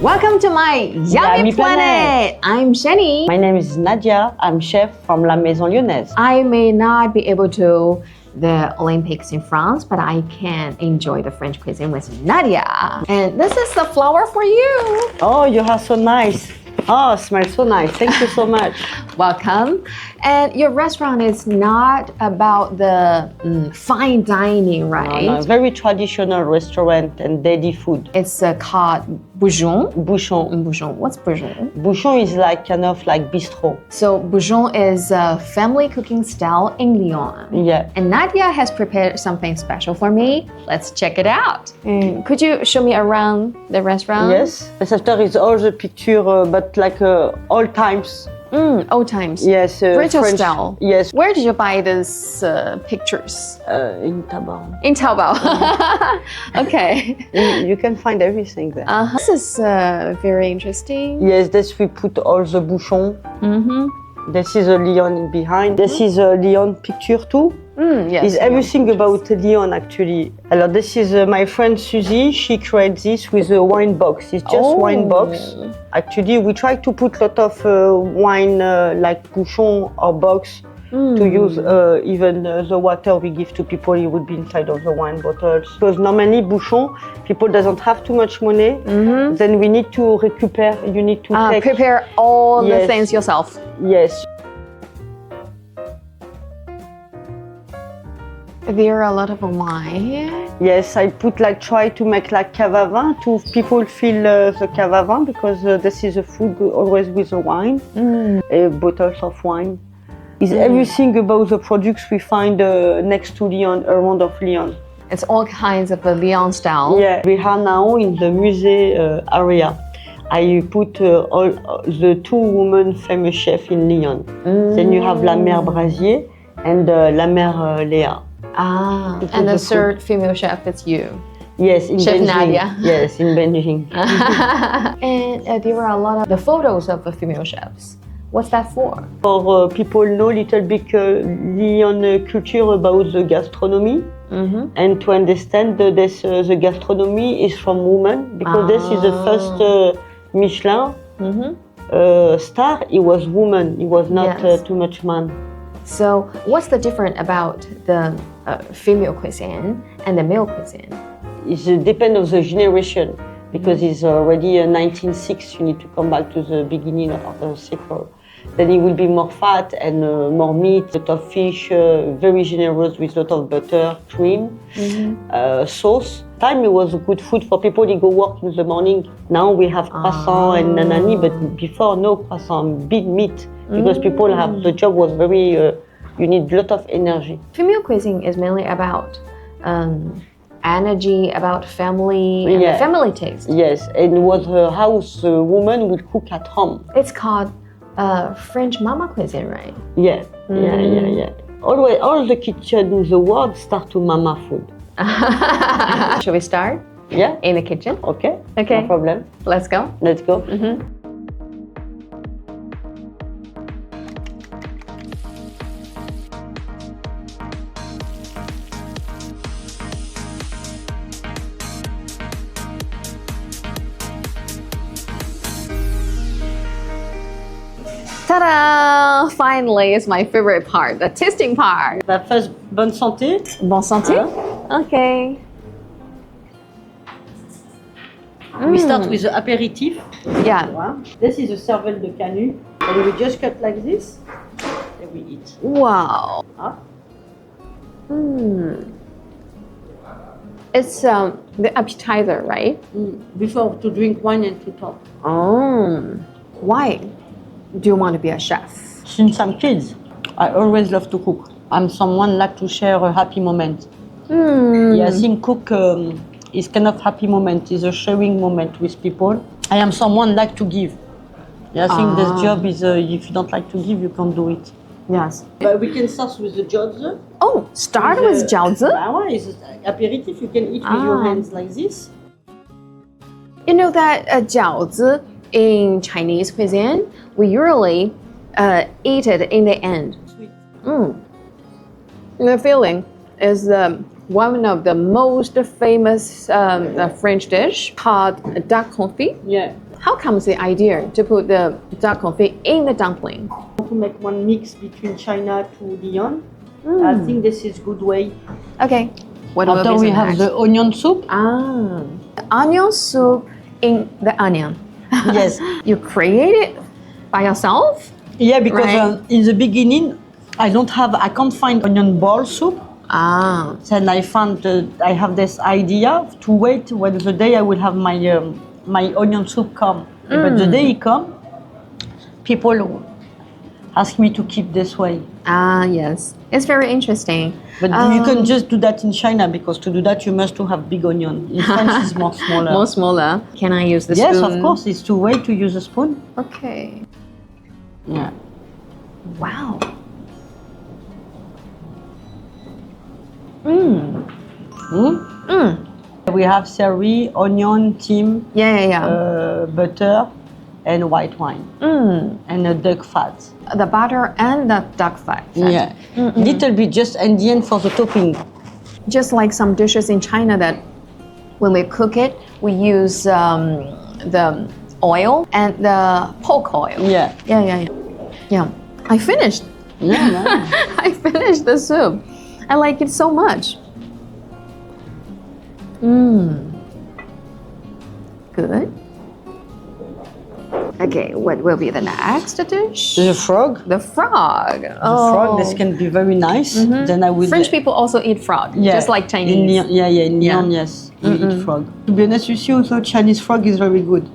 Welcome to my Yummy Planet! I'm Shanny. My name is Nadia. I'm chef from La Maison Lyonnaise. I may not be able to the Olympics in France, but I can enjoy the French cuisine with Nadia. And this is the flower for you. Oh, you are so nice. Oh, it smells so nice. Thank you so much. Welcome. And your restaurant is not about the fine dining, right? No, very traditional restaurant and daily food. It's called Bouchon. Bouchon. Bouchon. What's Bouchon? Bouchon is like kind of like bistro. So Bouchon is a family cooking style in Lyon. Yeah. And Nadia has prepared something special for me. Let's check it out. Could you show me around the restaurant? Yes. After is all the picture, but like old times. Old times. Yes. British French style. Yes. Where did you buy these pictures? In Tabar. In Taobao. Okay. You can find everything there. This is very interesting. Yes, this we put all the bouchon. This is a Lyon behind. This is a Lyon picture too. Yes. It's everything about Lyon actually. Alors, this is my friend Suzy. She created this with a wine box. It's just wine box. Actually, we try to put a lot of wine like bouchon or box to use even the water we give to people. It would be inside of the wine bottles. Because normally bouchon, people doesn't have too much money. Then we need to recuperate. You need to prepare all the things yourself. Yes. There are a lot of wine here. Yes, I put try to make like cavavin to people feel the cavavin because this is a food always with the wine, bottles of wine. It's everything about the products we find next to Lyon, around of Lyon. It's all kinds of Lyon-style. Yeah, we are now in the musée area. I put all the two women famous chefs in Lyon. Then you have La Mère Brasier and La Mère Léa. And the third female chef is you. Yes, in Chef Beijing. Nadia. Yes, in Beijing. And there are a lot of the photos of the female chefs. What's that for? For people know little bit Lyon culture about the gastronomy and to understand that the gastronomy is from women because this is the first Michelin star. It was woman. It was not too much man. So what's the difference about the female cuisine and the male cuisine? It depends on the generation because it's already 1906. You need to come back to the beginning of the cycle. Then it will be more fat and more meat, a lot of fish, very generous with a lot of butter, cream, sauce. Time it was good food for people who go work in the morning. Now we have croissant and nanani, but before no croissant, big meat. Because people have, the job was very, you need a lot of energy. Female cuisine is mainly about energy, about family, and the family taste. Yes, and it was her house woman would cook at home. It's called French mama cuisine, right? Yeah. Always, all the kitchen in the world start to mama food. Shall we start? Yeah. In the kitchen? Okay. Okay. No problem. Let's go. Let's go. Ta-da! Finally, it's my favorite part, the tasting part. But first, bonne santé. Bon santé. Okay. We start with the aperitif. Yeah. This is a cervelle de canut. And we just cut like this. And we eat. Wow. It's the appetizer, right? Before to drink wine and to talk. Oh. Why do you want to be a chef? Since I'm kids, I always love to cook. I'm someone like to share a happy moment. Yeah, I think cook is kind of happy moment. It's a sharing moment with people. I am someone like to give. Yeah, I think this job is if you don't like to give, you can't do it. Yes. But we can start with the jiaozi. Oh, start with jiaozi? It's aperitif. You can eat with your hands like this. You know that jiaozi in Chinese cuisine, we usually eat it in the end. Sweet. The feeling is one of the most famous French dish called duck confit. Yeah. How comes the idea to put the duck confit in the dumpling? To make one mix between China to Lyon. I think this is good way. Okay. What will After be we the have next? the onion soup. The onion soup in the onion. Yes. You create it by yourself? Yeah, because Right. in the beginning, I can't find onion ball soup. Then I found I have this idea to wait when the day I will have my onion soup come. But the day it come, people ask me to keep this way. Yes. It's very interesting. But you can just do that in China because to do that you must to have big onion. In France it's more smaller. More smaller. Can I use the Yes, spoon? of course. It's two way to use a spoon. Okay. Yeah. Wow. We have celery, onion, thyme, Yeah. butter, and white wine, and a duck fat. The butter and the duck fat. Yeah, little bit just in the end for the topping. Just like some dishes in China that when we cook it, we use the oil and the pork oil. Yeah. Yeah. I finished. Yeah. I finished the soup. I like it so much. Good. Okay, what will be the next dish? The frog. The frog. The frog. This can be very nice. Then I will. French people also eat frog, just like Chinese. In Lyon, in Lyon, yes, we eat frog. To be honest with you, also Chinese frog is very good.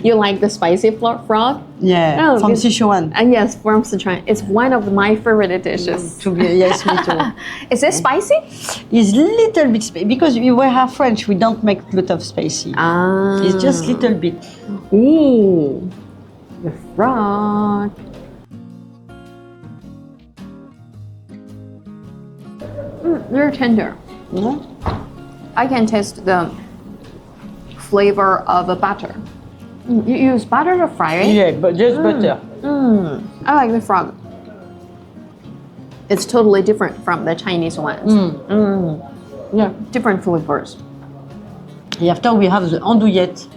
You like the spicy frog? Yeah, from Sichuan. And yes, from Sichuan. It's one of my favorite dishes. Yes, me too. Is it spicy? It's little bit spicy because we have French. We don't make a lot of spicy. It's just little bit. Ooh, the frog. Very tender. Yeah. I can taste the flavor of a butter. You use butter to fry it? Yeah, but just butter. I like the frog. It's totally different from the Chinese ones. Yeah, different flavors. After we have the andouillette.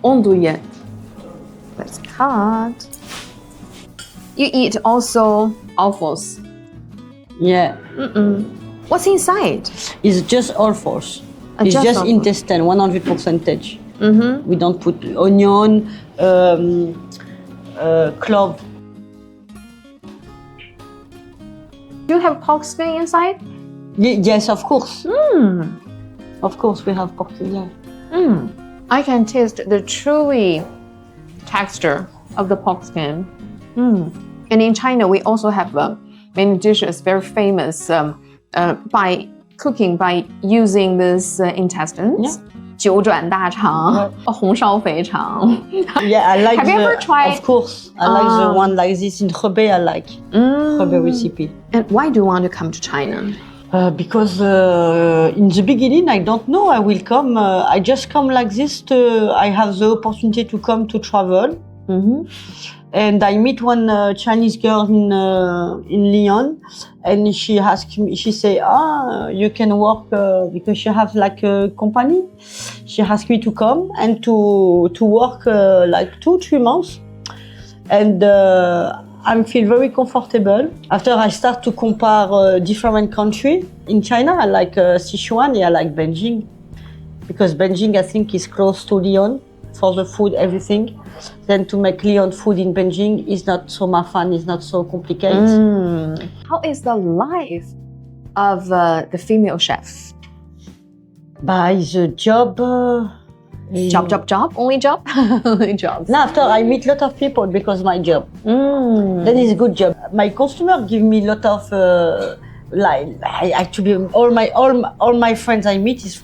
Andouillette. Let's cut. You eat also offals. Yeah. What's inside? It's just all force. It's just just all intestine, 100%. We don't put onion, clove. Do you have pork skin inside? Yes, of course. Of course, we have pork. Yeah. I can taste the chewy texture of the pork skin. And in China, we also have many dishes very famous by cooking by using these intestines. 九转大肠, 红烧肥肠. Yeah, I like. Have you ever tried? Of course, I like the one like this in Hebei. I like Hebei recipe. And why do you want to come to China? Because in the beginning, I don't know. I will come. I just come like this. I have the opportunity to come to travel. And I meet one Chinese girl in Lyon, and she asked me. She say, you can work because she have like a company. She asked me to come and to work like 2-3 months, and I feel very comfortable. After I start to compare different countries in China, I like Sichuan and I like Beijing, because Beijing I think is close to Lyon for the food, everything. Then to make Lyon food in Beijing is not so fun, it's not so complicated. How is the life of the female chef? By the job. Job? Only job? Only jobs. Now after I meet lot of people because my job. Then it's a good job. My customer give me lot of actually all my friends I meet is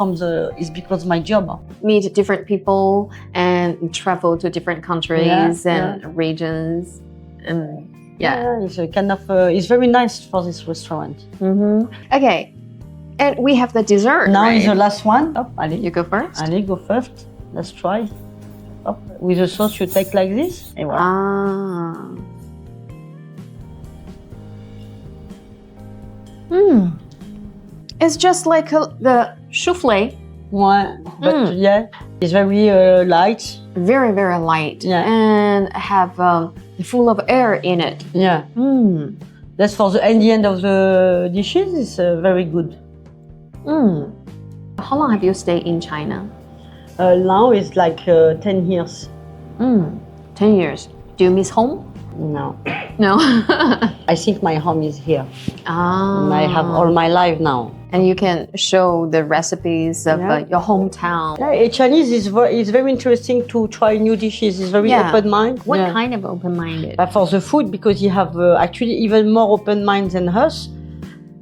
because my job. Meet different people and travel to different countries and regions. And it's a kind of it's very nice for this restaurant. Okay. And we have the dessert. Now right? is the last one. Allez. You go first. Allez, go first. Let's try. With the sauce you take like this. Et voilà. It's just like the souffle. Ouais, but yeah, it's very light. very, very light and have full of air in it. Yeah. That's for the end of the dishes. It's very good. How long have you stayed in China? Now it's like 10 years. 10 years. Do you miss home? No. No. I think my home is here. Ah. I have all my life now. And you can show the recipes of your hometown. Yeah, Chinese is very interesting to try new dishes. It's very open mind. What kind of open-minded? But for the food, because you have actually even more open mind than us,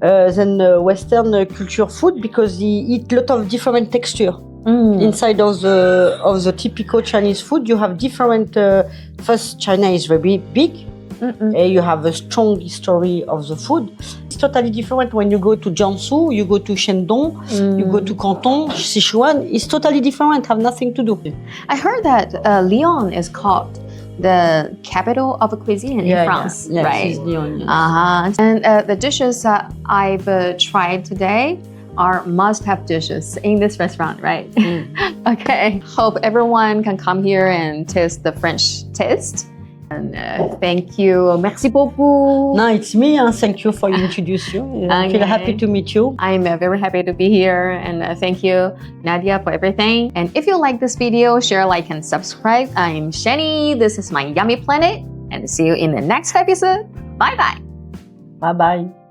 than Western culture food, because they eat a lot of different texture. Inside of the typical Chinese food, you have different. First, China is very big. You have a strong history of the food. It's totally different when you go to Jiangsu, you go to Shandong, you go to Canton, Sichuan. It's totally different. Have nothing to do. I heard that Lyon is called the capital of cuisine in France, right? It's Lyon. Yes. And the dishes that I've tried today are must-have dishes in this restaurant, right? Okay. Hope everyone can come here and taste the French taste. And thank you. Merci beaucoup. No, it's me. Thank you for introducing you. I feel happy to meet you. I'm very happy to be here. And thank you, Nadia, for everything. And if you like this video, share, like, and subscribe. I'm Shanny. This is my Yummy Planet. And see you in the next episode. Bye-bye. Bye-bye.